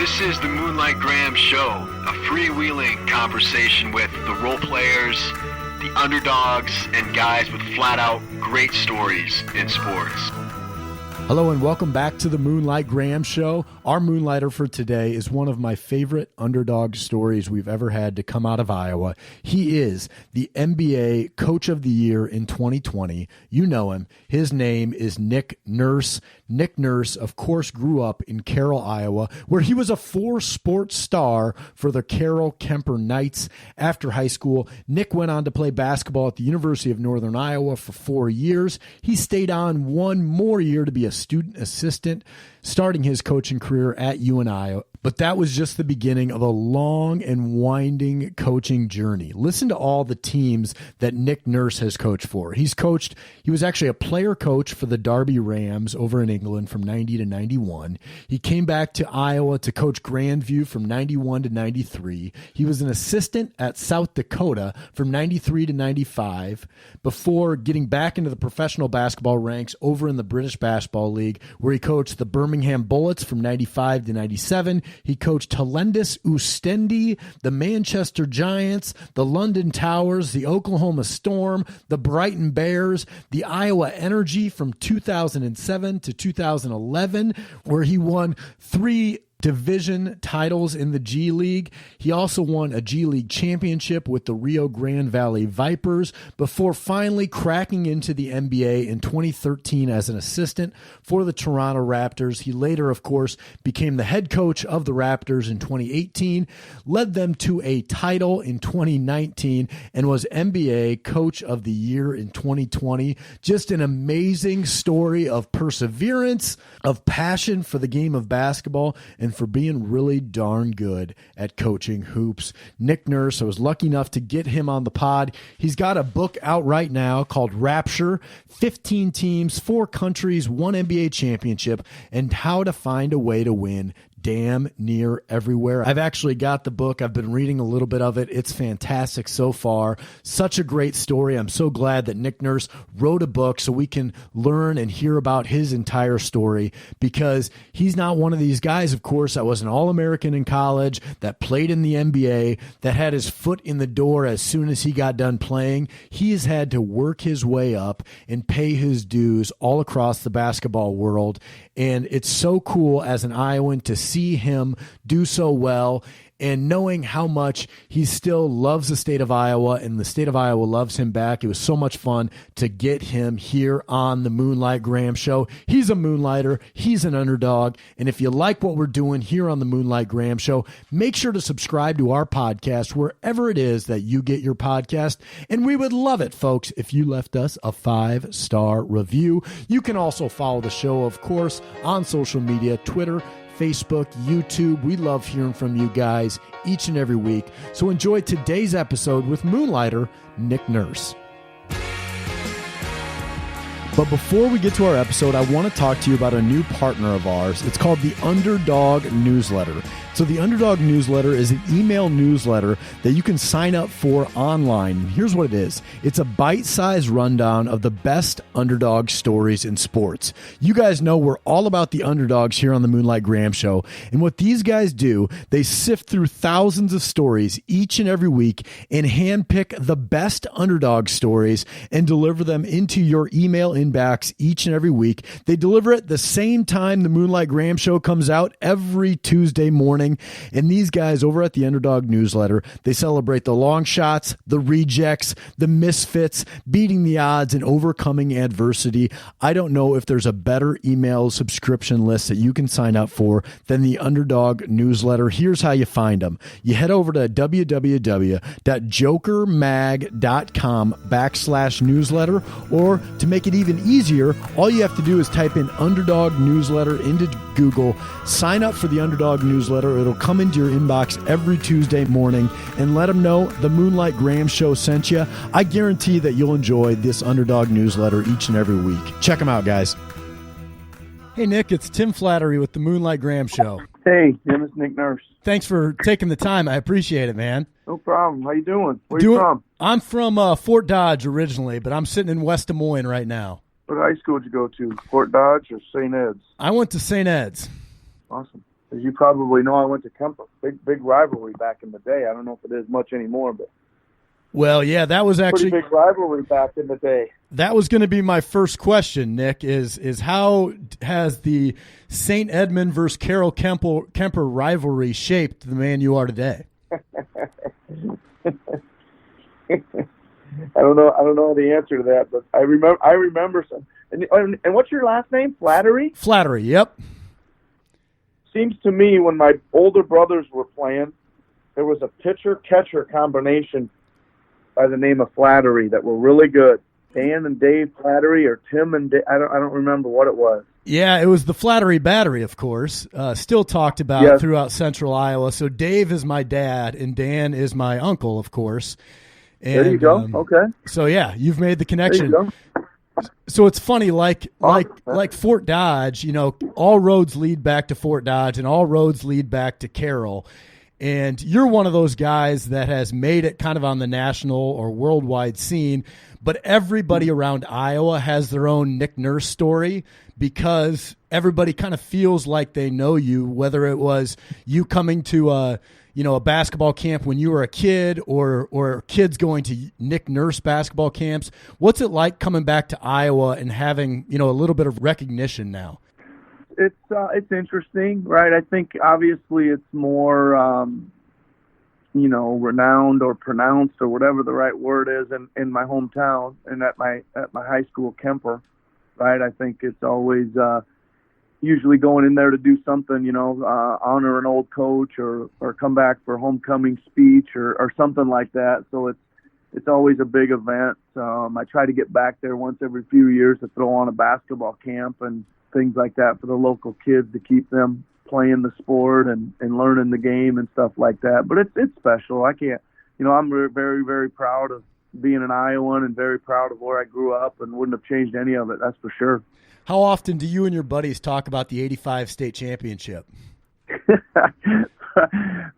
This is the Moonlight Graham Show, a freewheeling conversation with the role players, the underdogs, and guys with flat-out great stories in sports. Hello and welcome back to the Moonlight Graham Show. Our Moonlighter for today is one of my favorite underdog stories we've ever had to come out of Iowa. He is the NBA Coach of the Year in 2020. You know him. His name is Nick Nurse. Nick Nurse, of course, grew up in Carroll, Iowa, where he was a four-sport star for the Carroll Kuemper Knights. After high school, Nick went on to play basketball at the University of Northern Iowa for 4 years. He stayed on one more year to be a student assistant, starting his coaching career at Iowan. But that was just the beginning of a long and winding coaching journey. Listen to all the teams that Nick Nurse has coached for. He was actually a player coach for the Derby Rams over in England from 90 to 91. He came back to Iowa to coach Grandview from 91 to 93. He was an assistant at South Dakota from 93 to 95 before getting back into the professional basketball ranks over in the British Basketball League, where he coached the Birmingham Bullets from 95 to 97. He coached Hellendius Oostendi, the Manchester Giants, the London Towers, the Oklahoma Storm, the Brighton Bears, the Iowa Energy from 2007 to 2011, where he won 3 division titles in the G League. He also won a G League championship with the Rio Grande Valley Vipers before finally cracking into the NBA in 2013 as an assistant for the Toronto Raptors. He later, of course, became the head coach of the Raptors in 2018, led them to a title in 2019, and was NBA Coach of the Year in 2020. Just an amazing story of perseverance, of passion for the game of basketball, and for being really darn good at coaching hoops. Nick Nurse, I was lucky enough to get him on the pod. He's got a book out right now called Rapture, 15 Teams, 4 Countries, 1 NBA Championship, and How to Find a Way to Win damn near everywhere. I've actually got the book. I've been reading a little bit of it. It's fantastic so far. Such a great story. I'm so glad that Nick Nurse wrote a book so we can learn and hear about his entire story, because he's not one of these guys, of course, that was an All-American in college, that played in the NBA, that had his foot in the door as soon as he got done playing. He has had to work his way up and pay his dues all across the basketball world. And it's so cool as an Iowan to see him do so well, and knowing how much he still loves the state of Iowa and the state of Iowa loves him back. It was so much fun to get him here on the Moonlight Graham Show. He's a Moonlighter. He's an underdog. And if you like what we're doing here on the Moonlight Graham Show, make sure to subscribe to our podcast wherever it is that you get your podcast. And we would love it, folks, if you left us a 5-star review. You can also follow the show, of course, on social media, Twitter, Facebook, YouTube. We love hearing from you guys each and every week. So enjoy today's episode with Moonlighter, Nick Nurse. But before we get to our episode, I want to talk to you about a new partner of ours. It's called the Underdog Newsletter. So the Underdog Newsletter is an email newsletter that you can sign up for online. Here's what it is. It's a bite-sized rundown of the best underdog stories in sports. You guys know we're all about the underdogs here on the Moonlight Graham Show. And what these guys do, they sift through thousands of stories each and every week and handpick the best underdog stories and deliver them into your email inbox each and every week. They deliver it the same time the Moonlight Graham Show comes out every Tuesday morning. And these guys over at the Underdog Newsletter, they celebrate the long shots, the rejects, the misfits, beating the odds, and overcoming adversity. I don't know if there's a better email subscription list that you can sign up for than the Underdog Newsletter. Here's how you find them. You head over to www.jokermag.com/newsletter, or to make it even easier, all you have to do is type in Underdog Newsletter into Google, sign up for the Underdog Newsletter. It'll come into your inbox every Tuesday morning, and let them know the Moonlight Graham Show sent you. I guarantee that you'll enjoy this Underdog Newsletter each and every week. Check them out, guys. Hey, Nick, it's Tim Flattery with the Moonlight Graham Show. Hey, Tim, it's Nick Nurse. Thanks for taking the time. I appreciate it, man. No problem. How you doing? Where you from? I'm from Fort Dodge originally, but I'm sitting in West Des Moines right now. What high school did you go to? Fort Dodge or St. Ed's? I went to St. Ed's. Awesome. As you probably know, I went to Kuemper. Big rivalry back in the day. I don't know if it is much anymore, but Well, yeah, that was actually pretty big rivalry back in the day. that was going to be my first question, Nick. Is how has the St. Edmund versus Carroll Kuemper rivalry shaped the man you are today? I don't know the answer to that, but I remember some. And what's your last name? Flattery? Flattery, yep. Seems to me when my older brothers were playing, there was a pitcher-catcher combination by the name of Flattery that were really good. Dan and Dave Flattery, or Tim and Dave, I don't remember what it was. Yeah, it was the Flattery Battery, of course. Still talked about throughout Central Iowa. So Dave is my dad, and Dan is my uncle, of course. And, there you go. Okay. So yeah, you've made the connection. There you go. So it's funny, like Fort Dodge, all roads lead back to Fort Dodge, and all roads lead back to Carroll. And you're one of those guys that has made it kind of on the national or worldwide scene, but everybody around Iowa has their own Nick Nurse story because everybody kind of feels like they know you, whether it was you coming to a basketball camp when you were a kid or kids going to Nick Nurse basketball camps. What's it like coming back to Iowa and having, a little bit of recognition now? It's interesting, right? I think obviously it's more, renowned or pronounced or whatever the right word is in my hometown and at my high school, Kuemper, right? I think it's always usually going in there to do something, honor an old coach or come back for homecoming speech or something like that. So it's always a big event. I try to get back there once every few years to throw on a basketball camp and things like that for the local kids to keep them playing the sport and learning the game and stuff like that. But it's special. I can't, I'm very, very proud of being an Iowan and very proud of where I grew up and wouldn't have changed any of it. That's for sure. How often do you and your buddies talk about the '85 state championship?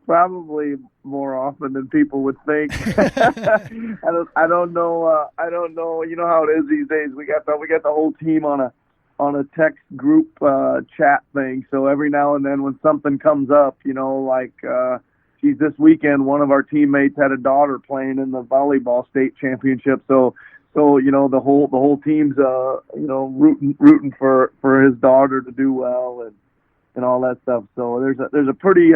Probably more often than people would think. I don't know. You know how it is these days. We got the whole team on a text group chat thing. So every now and then when something comes up, this weekend one of our teammates had a daughter playing in the volleyball state championship. So the whole team's rooting for his daughter to do well and all that stuff. So there's a pretty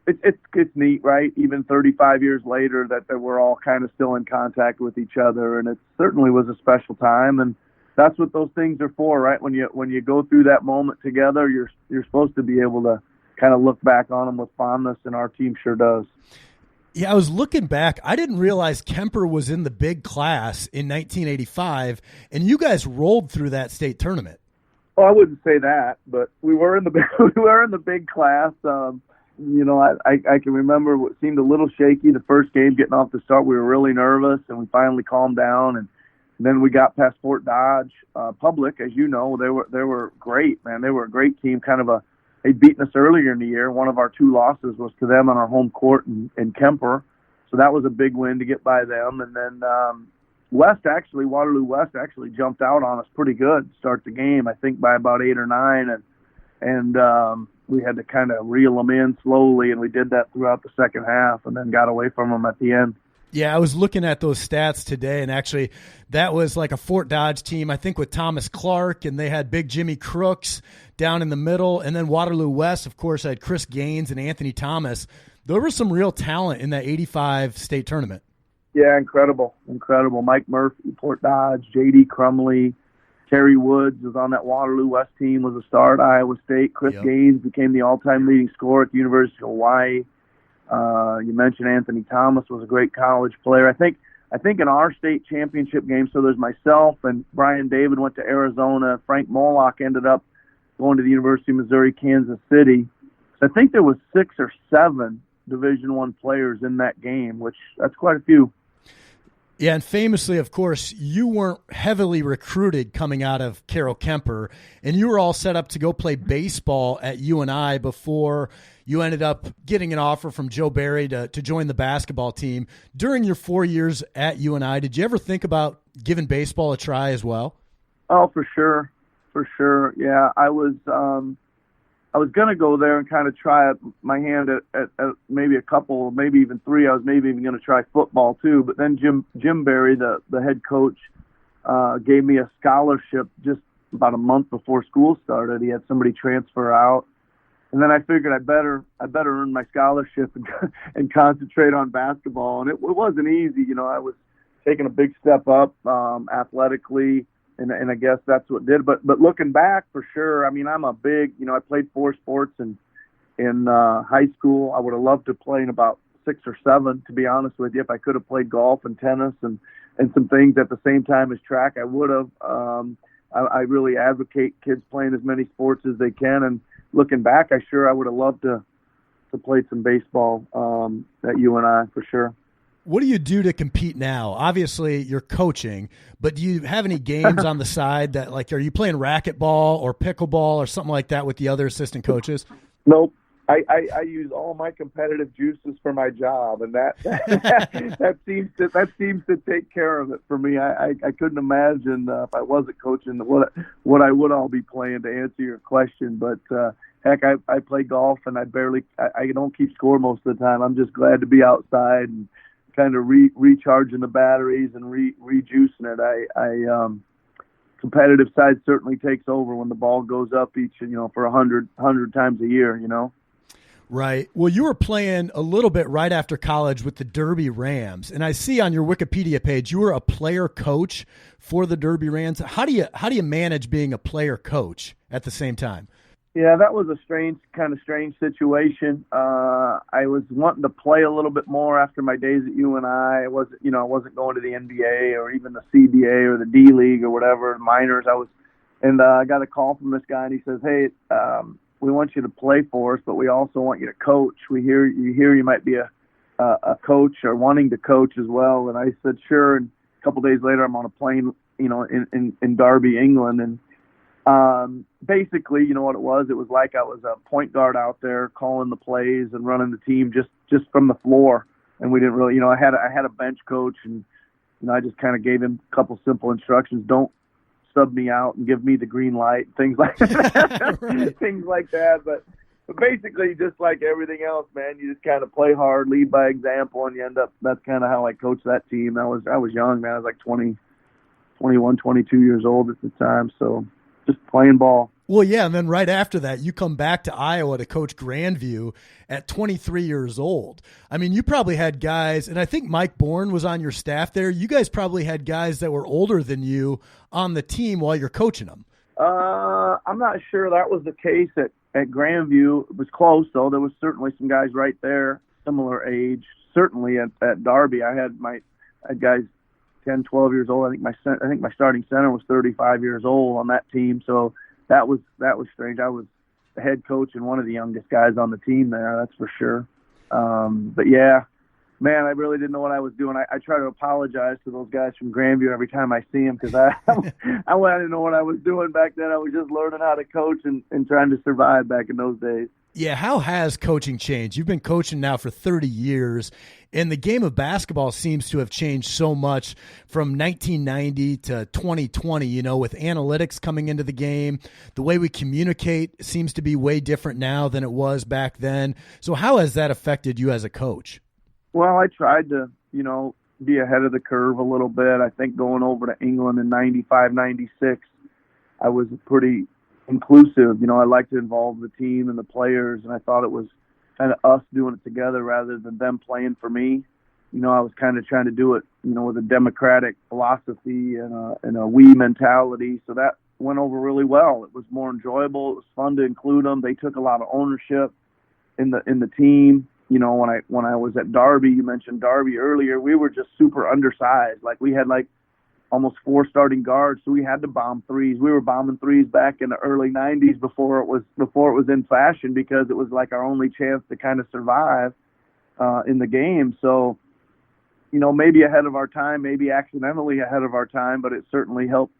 it's neat, right? Even 35 years later that we're all kind of still in contact with each other, and it certainly was a special time. And that's what those things are for, right? When you go through that moment together, you're supposed to be able to kind of look back on them with fondness, and our team sure does. Yeah, I was looking back. I didn't realize Kuemper was in the big class in 1985, and you guys rolled through that state tournament. Well, I wouldn't say that, but we were in the big class. I can remember what seemed a little shaky the first game getting off the start. We were really nervous, and we finally calmed down, and then we got past Fort Dodge Public. As you know, they were great, man. They were a great team. They'd beaten us earlier in the year. One of our 2 losses was to them on our home court in Kuemper, so that was a big win to get by them. And then Waterloo West actually jumped out on us pretty good to start the game. I think by about 8 or 9, and we had to kind of reel them in slowly, and we did that throughout the second half, and then got away from them at the end. Yeah, I was looking at those stats today, and actually that was like a Fort Dodge team, I think, with Thomas Clark, and they had big Jimmy Crooks down in the middle. And then Waterloo West, of course, had Chris Gaines and Anthony Thomas. There was some real talent in that 85 state tournament. Yeah, incredible. Mike Murphy, Fort Dodge, J.D. Crumley, Terry Woods was on that Waterloo West team, was a star at Iowa State. Chris Gaines became the all-time leading scorer at the University of Hawaii. You mentioned Anthony Thomas was a great college player. I think in our state championship game, so there's myself and Brian David went to Arizona. Frank Moloch ended up going to the University of Missouri, Kansas City. So I think there was 6 or 7 Division I players in that game, which that's quite a few. Yeah, and famously, of course, you weren't heavily recruited coming out of Carroll Kuemper, and you were all set up to go play baseball at UNI before you ended up getting an offer from Joe Barry to join the basketball team. During your 4 years at UNI, did you ever think about giving baseball a try as well? Oh, for sure. Yeah, I was I was going to go there and kind of try my hand at maybe a couple, maybe even three. I was maybe even going to try football too. But then Jim Barry, the head coach, gave me a scholarship just about a month before school started. He had somebody transfer out. And then I figured I better earn my scholarship and concentrate on basketball. And it wasn't easy. I was taking a big step up athletically. And I guess that's what did. But looking back, for sure, I mean, I'm a big, I played 4 sports in high school. I would have loved to play in about 6 or 7, to be honest with you. If I could have played golf and tennis and some things at the same time as track, I would have. I really advocate kids playing as many sports as they can. And looking back, I would have loved to play some baseball at UNI, for sure. What do you do to compete now? Obviously, you're coaching, but do you have any games on the side that, like, are you playing racquetball or pickleball or something like that with the other assistant coaches? Nope. I use all my competitive juices for my job, and that seems to take care of it for me. I couldn't imagine if I wasn't coaching what I would all be playing, to answer your question. But heck, I play golf, and I don't keep score most of the time. I'm just glad to be outside and kind of recharging the batteries and rejuicing it. Competitive side certainly takes over when the ball goes up each, for 100 times a year, Right. Well, you were playing a little bit right after college with the Derby Rams, and I see on your Wikipedia page you were a player coach for the Derby Rams. How do you manage being a player coach at the same time? Yeah, that was a strange situation. I was wanting to play a little bit more after my days at UNI. I wasn't going to the NBA or even the CBA or the D League or whatever, minors. I got a call from this guy, and he says, "Hey, we want you to play for us, but we also want you to coach. We hear you might be a coach or wanting to coach as well." And I said, "Sure." And a couple days later, I'm on a plane, in Derby, England, and basically, what it was like I was a point guard out there calling the plays and running the team just from the floor. And we didn't really, I had a bench coach, and, I just kind of gave him a couple simple instructions. Don't sub me out and give me the green light, things like that. Right. Things like that. But basically, just like everything else, man, you just kind of play hard, lead by example, and you end up, that's kind of how I coached that team. I was young, man. I was like 21, 22 years old at the time. So, just playing ball. Well, yeah, and then right after that, you come back to Iowa to coach Grandview at 23 years old. I mean, you probably had guys, and I think Mike Bourne was on your staff there. You guys probably had guys that were older than you on the team while you're coaching them. I'm not sure that was the case at Grandview. It was close, though. There was certainly some guys right there, similar age. Certainly at Derby, I had guys 10, 12 years old. I think my starting center was 35 years old on that team. So that was strange. I was the head coach and one of the youngest guys on the team there. That's for sure. But yeah, man, I really didn't know what I was doing. I try to apologize to those guys from Grandview every time I see them, because I didn't know what I was doing back then. I was just learning how to coach and trying to survive back in those days. Yeah, how has coaching changed? You've been coaching now for 30 years, and the game of basketball seems to have changed so much from 1990 to 2020, with analytics coming into the game. The way we communicate seems to be way different now than it was back then. So how has that affected you as a coach? Well, I tried to, be ahead of the curve a little bit. I think going over to England in 95, 96, I was pretty inclusive. I like to involve the team and the players, and I thought it was kind of us doing it together rather than them playing for me. I was kind of trying to do it, with a democratic philosophy and a we mentality. So that went over really well. It was more enjoyable. It was fun to include them. They took a lot of ownership in the team. When I was at Derby, you mentioned Derby earlier, we were just super undersized. Like, we had almost 4 starting guards, so we had to bomb threes. We were bombing threes back in the early 90s before it was in fashion, because it was like our only chance to kind of survive in the game. So, maybe ahead of our time, maybe accidentally ahead of our time, but it certainly helped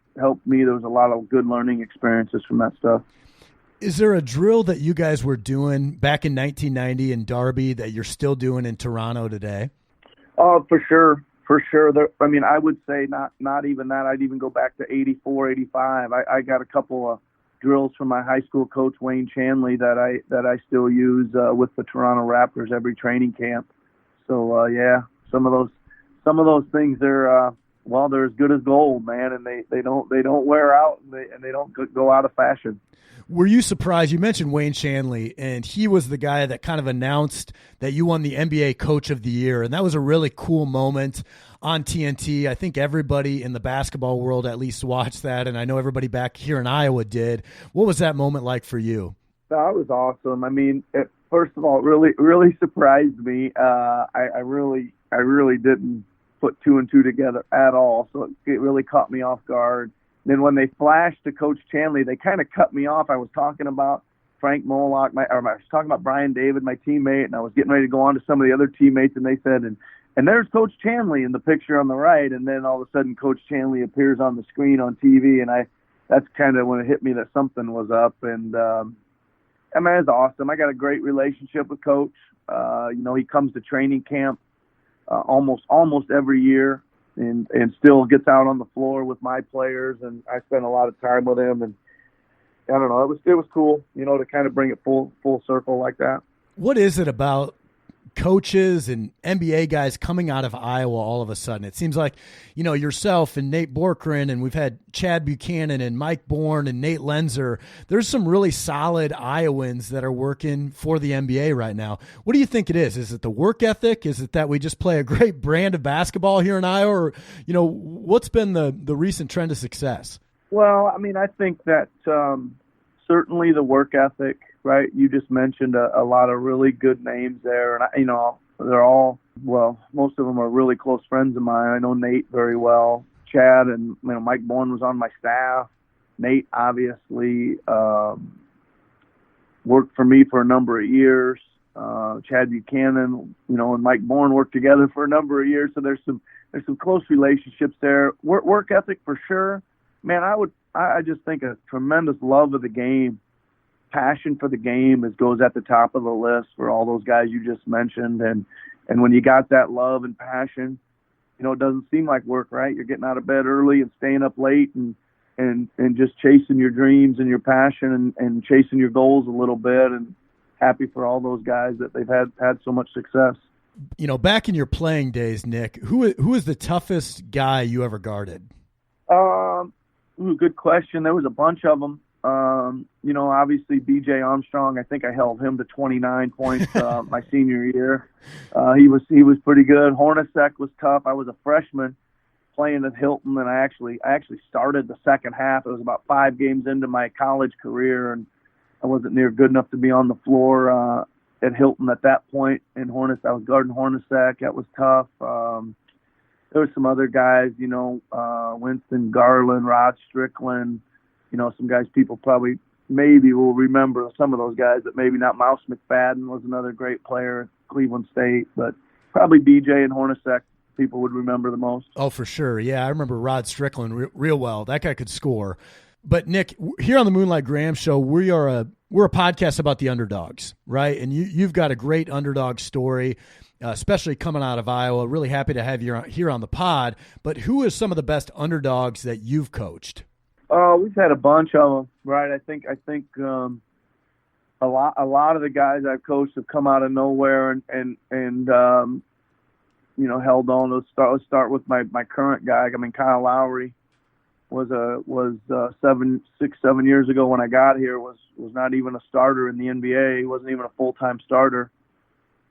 me. There was a lot of good learning experiences from that stuff. Is there a drill that you guys were doing back in 1990 in Derby that you're still doing in Toronto today? Oh, for sure. For sure. I would say not even that. I'd even go back to 84, 85. I got a couple of drills from my high school coach Wayne Chanley that I still use with the Toronto Raptors every training camp. So yeah, some of those things they're they're as good as gold, man, and they don't wear out and they don't go out of fashion. Were you surprised? You mentioned Wayne Chanley, and he was the guy that kind of announced that you won the NBA Coach of the Year, and that was a really cool moment on TNT. I think everybody in the basketball world at least watched that, and I know everybody back here in Iowa did. What was that moment like for you? That was awesome. I mean, first of all, it really surprised me. I really didn't put two and two together at all, so it really caught me off guard. Then when they flashed to Coach Chanley, they kind of cut me off. I was talking about Frank Moloch, I was talking about Brian David, my teammate, and I was getting ready to go on to some of the other teammates, and they said, and there's Coach Chanley in the picture on the right, and then all of a sudden Coach Chanley appears on the screen on TV, and that's kind of when it hit me that something was up, and I mean, it's awesome. I got a great relationship with Coach. He comes to training camp almost every year. And still gets out on the floor with my players, and I spend a lot of time with him. And I don't know, it was cool, to kind of bring it full circle like that. What is it about coaches and NBA guys coming out of Iowa all of a sudden? It seems like, yourself and Nate Borkran, and we've had Chad Buchanan and Mike Bourne and Nate Lenzer. There's some really solid Iowans that are working for the NBA right now. What do you think it is? Is it the work ethic? Is it that we just play a great brand of basketball here in Iowa? Or, what's been the recent trend of success? Well, I mean, I think that certainly the work ethic, right? You just mentioned a lot of really good names there. And, they're all, most of them are really close friends of mine. I know Nate very well. Chad and, Mike Bourne was on my staff. Nate obviously worked for me for a number of years. Chad Buchanan, and Mike Bourne worked together for a number of years. So there's some close relationships there. Work ethic for sure. Man, I just think a tremendous love of the game. Passion for the game goes at the top of the list for all those guys you just mentioned. And when you got that love and passion, it doesn't seem like work, right? You're getting out of bed early and staying up late and just chasing your dreams and your passion and chasing your goals a little bit, and happy for all those guys that they've had so much success. Back in your playing days, Nick, who is the toughest guy you ever guarded? Good question. There was a bunch of them. Obviously B.J. Armstrong, I think I held him to 29 points my senior year. He was pretty good. Hornacek was tough. I was a freshman playing at Hilton, and I actually started the second half. It was about 5 games into my college career, and I wasn't near good enough to be on the floor at Hilton at that point. And I was guarding Hornacek. That was tough. There were some other guys, Winston Garland, Rod Strickland, some guys people maybe will remember, some of those guys, but maybe not. Mouse McFadden was another great player at Cleveland State, but probably BJ and Hornacek people would remember the most. Oh, for sure. Yeah, I remember Rod Strickland real well. That guy could score. But Nick, here on the Moonlight Graham Show, we're a podcast about the underdogs, right? And you've got a great underdog story, especially coming out of Iowa. Really happy to have you here on the pod. But who is some of the best underdogs that you've coached? We've had a bunch of them, right? I think a lot of the guys I've coached have come out of nowhere and held on. Let's start with my current guy. I mean, Kyle Lowry was 7 years ago when I got here was not even a starter in the NBA. He wasn't even a full-time starter.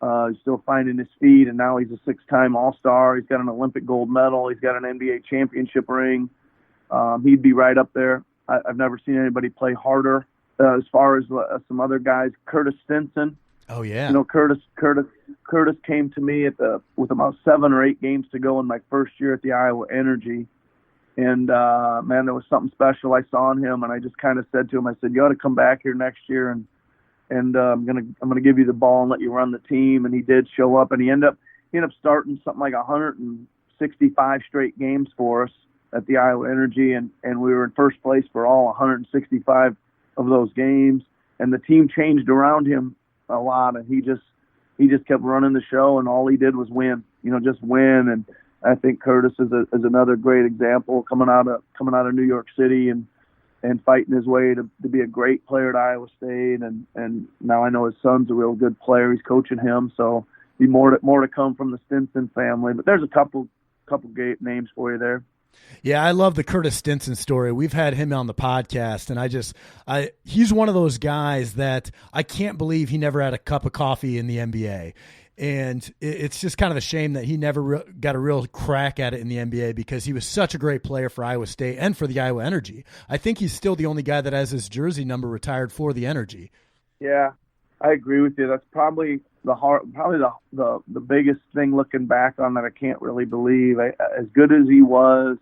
He's still finding his feet, and now he's a 6-time All-Star. He's got an Olympic gold medal. He's got an NBA championship ring. He'd be right up there. I've never seen anybody play harder. As far as some other guys, Curtis Stinson. Oh yeah. Curtis came to me with about 7 or 8 games to go in my first year at the Iowa Energy, and man, there was something special I saw in him, and I just kind of said to him, I said, you ought to come back here next year, and I'm gonna give you the ball and let you run the team. And he did show up, and he ended up starting something like 165 straight games for us at the Iowa Energy, and we were in first place for all 165 of those games, and the team changed around him a lot, and he just kept running the show, and all he did was win, just win. And I think Curtis is another great example coming out of New York City, and and fighting his way to be a great player at Iowa State. And now I know his son's a real good player. He's coaching him, so be more to come from the Stinson family. But there's a couple great names for you there. Yeah, I love the Curtis Stinson story. We've had him on the podcast, and he's one of those guys that I can't believe he never had a cup of coffee in the NBA. And it's just kind of a shame that he never got a real crack at it in the NBA, because he was such a great player for Iowa State and for the Iowa Energy. I think he's still the only guy that has his jersey number retired for the Energy. Yeah, I agree with you. That's probably the biggest thing looking back on that I can't really believe. As good as he was,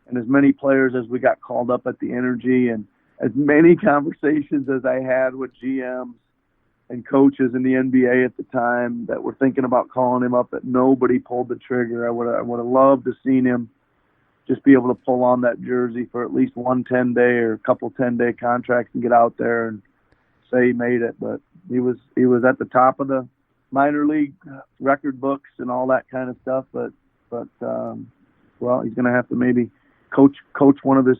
and as many players as we got called up at the Energy, and as many conversations as I had with GMs and coaches in the NBA at the time that were thinking about calling him up, that nobody pulled the trigger. I would have loved to seen him just be able to pull on that jersey for at least one 10-day or a couple 10-day contracts and get out there and say he made it. But he was at the top of the minor league record books and all that kind of stuff. But he's going to have to maybe coach one of his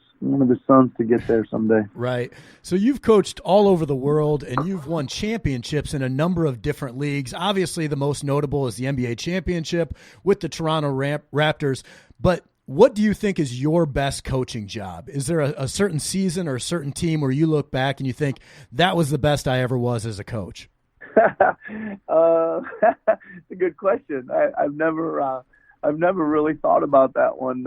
sons to get there someday. Right. So you've coached all over the world, and you've won championships in a number of different leagues. Obviously, the most notable is the NBA championship with the Toronto Raptors. But what do you think is your best coaching job? Is there a certain season or a certain team where you look back and you think that was the best I ever was as a coach? It's a good question. I've never really thought about that one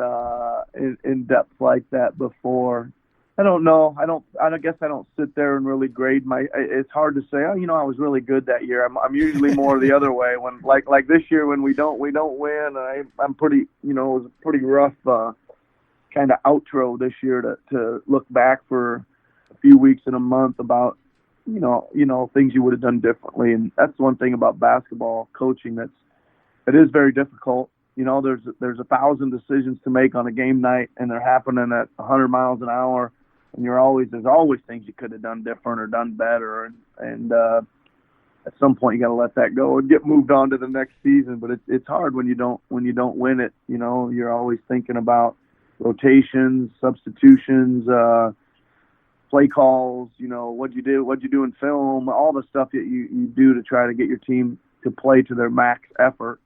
in depth like that before. I don't know. I guess I don't sit there and really grade it's hard to say, I was really good that year. I'm usually more the other way when like this year when we don't win. I'm pretty, it was a pretty rough kind of outro this year to look back for a few weeks and a month about, things you would have done differently. And that's one thing about basketball coaching it is very difficult. There's 1,000 decisions to make on a game night, and they're happening at 100 miles an hour, and there's always things you could have done different or done better, and at some point you got to let that go and get moved on to the next season. But it's hard when you don't win it. You're always thinking about rotations, substitutions, play calls. What'd you do in film, all the stuff that you do to try to get your team to play to their max effort.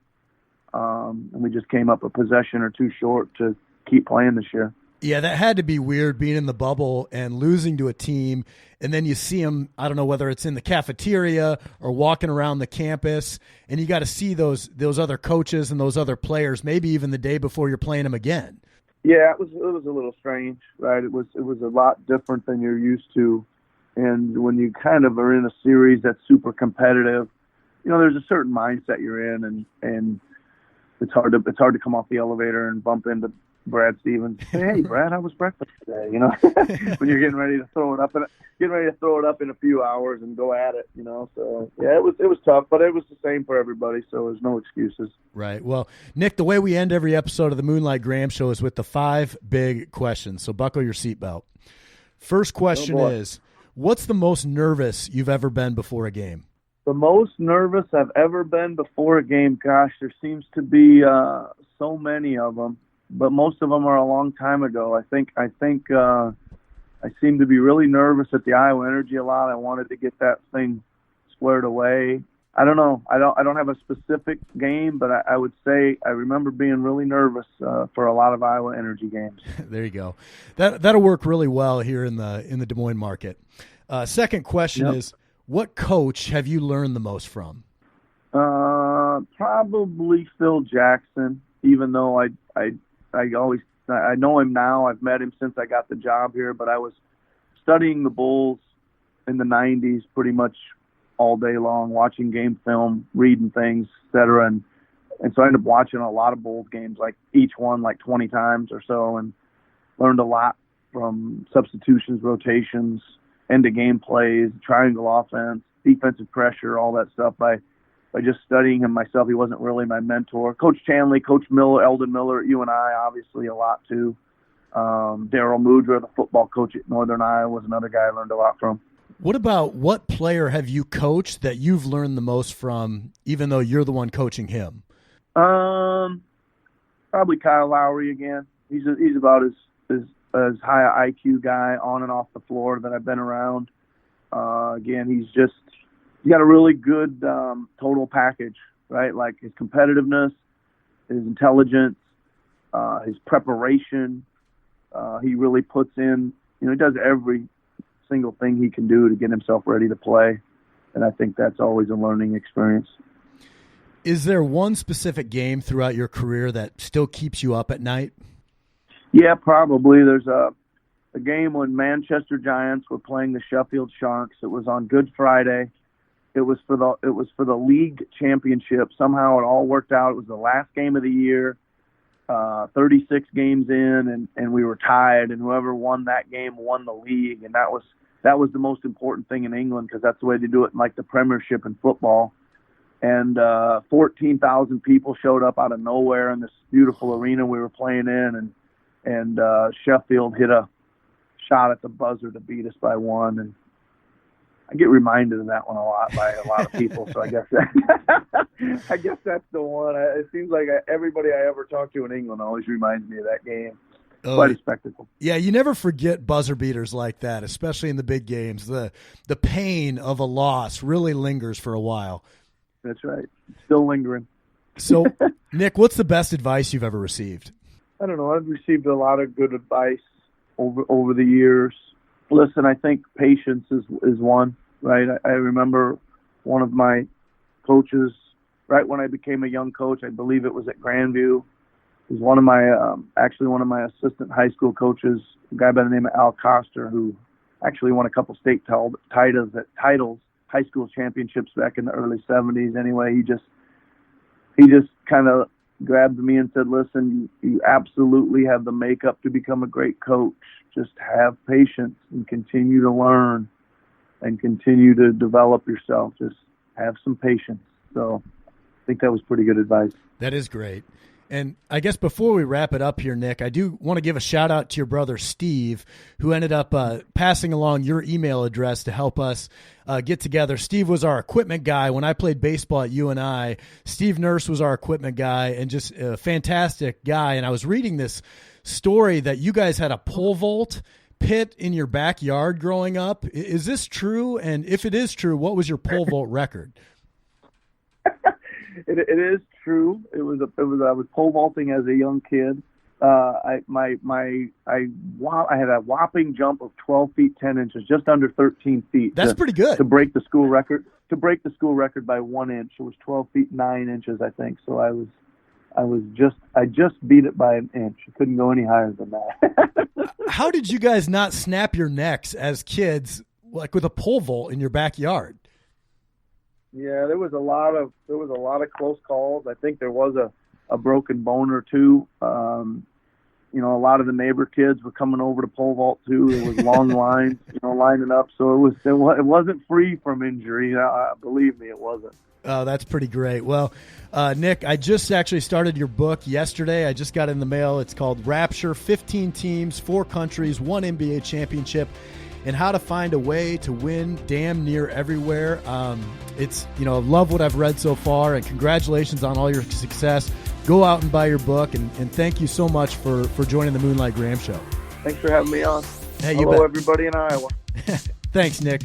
And we just came up a possession or two short to keep playing this year. Yeah, that had to be weird being in the bubble and losing to a team, and then you see them, I don't know whether it's in the cafeteria or walking around the campus, and you got to see those other coaches and those other players, maybe even the day before you're playing them again. Yeah, it was a little strange, right? It was a lot different than you're used to, and when you kind of are in a series that's super competitive, there's a certain mindset you're in, and it's hard to come off the elevator and bump into Brad Stevens. Hey, Brad, how was breakfast today? When you're getting ready to throw it up in a few hours and go at it. So yeah, it was tough, but it was the same for everybody. So there's no excuses. Right. Well, Nick, the way we end every episode of the Moonlight Graham Show is with the 5 big questions. So buckle your seatbelt. First question is, what's the most nervous you've ever been before a game? The most nervous I've ever been before a game, gosh, there seems to be so many of them, but most of them are a long time ago. I think I seem to be really nervous at the Iowa Energy a lot. I wanted to get that thing squared away. I don't know. I don't have a specific game, but I would say I remember being really nervous for a lot of Iowa Energy games. There you go. That'll work really well here in the Des Moines market. Second question is, what coach have you learned the most from? Probably Phil Jackson, even though I know him now. I've met him since I got the job here, but I was studying the Bulls in the 90s pretty much all day long, watching game film, reading things, etc. And so I ended up watching a lot of Bulls games, like each one like 20 times or so, and learned a lot from substitutions, rotations, end-of-game plays, triangle offense, defensive pressure, all that stuff by just studying him myself. He wasn't really my mentor. Coach Chanley, Coach Miller, Eldon Miller at UNI, obviously a lot too. Daryl Mudra, the football coach at Northern Iowa, was another guy I learned a lot from. What player have you coached that you've learned the most from, even though you're the one coaching him? Probably Kyle Lowry again. He's about as as high a IQ guy on and off the floor that I've been around. Again, he's got a really good total package, right? Like his competitiveness, his intelligence, his preparation. He really puts in, he does every single thing he can do to get himself ready to play. And I think that's always a learning experience. Is there one specific game throughout your career that still keeps you up at night? Yeah, probably. There's a game when Manchester Giants were playing the Sheffield Sharks. It was on Good Friday. It was for the league championship. Somehow it all worked out. It was the last game of the year. 36 games in, and we were tied, and whoever won that game won the league, and that was the most important thing in England, because that's the way they do it in like the Premiership in football. And 14,000 people showed up out of nowhere in this beautiful arena we were playing in, and Sheffield hit a shot at the buzzer to beat us by one, and I get reminded of that one a lot by a lot of people. So I guess that's the one. It seems like everybody I ever talk to in England always reminds me of that game. Quite a spectacle. Yeah, you never forget buzzer beaters like that, especially in the big games. The pain of a loss really lingers for a while. That's right. Still lingering. So, Nick, what's the best advice you've ever received? I don't know. I've received a lot of good advice over the years. Listen, I think patience is one, right? I remember one of my coaches, right when I became a young coach, I believe it was at Grandview. He was one of my assistant high school coaches, a guy by the name of Al Coster, who actually won a couple state titles, high school championships back in the early 70s. Anyway, he just kind of grabbed me and said, listen, you absolutely have the makeup to become a great coach. Just have patience and continue to learn and continue to develop yourself. Just have some patience. So I think that was pretty good advice. That is great. And I guess before we wrap it up here, Nick, I do want to give a shout out to your brother, Steve, who ended up passing along your email address to help us get together. Steve was our equipment guy. When I played baseball at UNI, Steve Nurse was our equipment guy, and just a fantastic guy. And I was reading this story that you guys had a pole vault pit in your backyard growing up. Is this true? And if it is true, what was your pole vault record? It is true. I was pole vaulting as a young kid. I had a whopping jump of 12 feet 10 inches, just under 13 feet. That's pretty good to break the school record. To break the school record by 1 inch, it was 12 feet 9 inches, I think. So I just beat it by an inch. I couldn't go any higher than that. How did you guys not snap your necks as kids, like with a pole vault in your backyard? Yeah, there was a lot of close calls. I think there was a broken bone or two. A lot of the neighbor kids were coming over to pole vault too. It was long lines, lining up. So it wasn't free from injury. Believe me, it wasn't. Oh, that's pretty great. Well, Nick, I just actually started your book yesterday. I just got it in the mail. It's called Rapture: 15 Teams, 4 Countries, 1 NBA Championship, and How to Find a Way to Win Damn Near Everywhere. It's, love what I've read so far, and congratulations on all your success. Go out and buy your book, and thank you so much for joining the Moonlight Graham Show. Thanks for having me on. Hey, hello, everybody in Iowa. Thanks, Nick.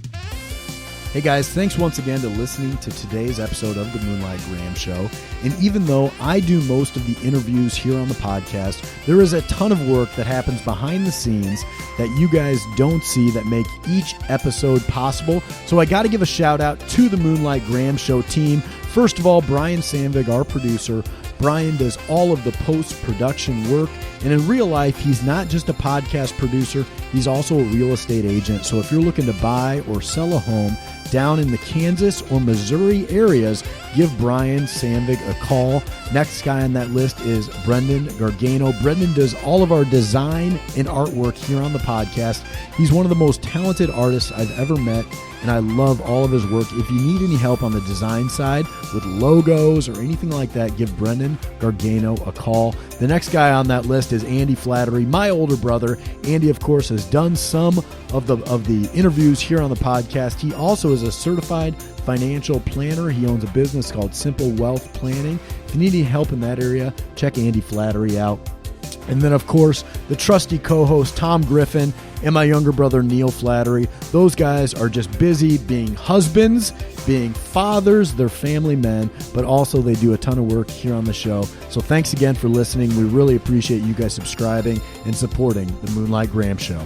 Hey guys, thanks once again to listening to today's episode of the Moonlight Graham Show. And even though I do most of the interviews here on the podcast, there is a ton of work that happens behind the scenes that you guys don't see that make each episode possible. So I got to give a shout out to the Moonlight Graham Show team. First of all, Brian Sandvig, our producer. Brian does all of the post-production work, and in real life, he's not just a podcast producer, he's also a real estate agent. So if you're looking to buy or sell a home down in the Kansas or Missouri areas, give Brian Sandvig a call. Next guy on that list is Brendan Gargano. Brendan does all of our design and artwork here on the podcast. He's one of the most talented artists I've ever met, and I love all of his work. If you need any help on the design side with logos or anything like that, give Brendan Gargano a call. The next guy on that list is Andy Flattery, my older brother. Andy, of course, has done some of the interviews here on the podcast. He also is a certified financial planner. He owns a business called Simple Wealth Planning. If you need any help in that area, check Andy Flattery out. And then, of course, the trusty co-host Tom Griffin and my younger brother Neil Flattery. Those guys are just busy being husbands, being fathers, they're family men, but also they do a ton of work here on the show. So thanks again for listening. We really appreciate you guys subscribing and supporting the Moonlight Graham Show.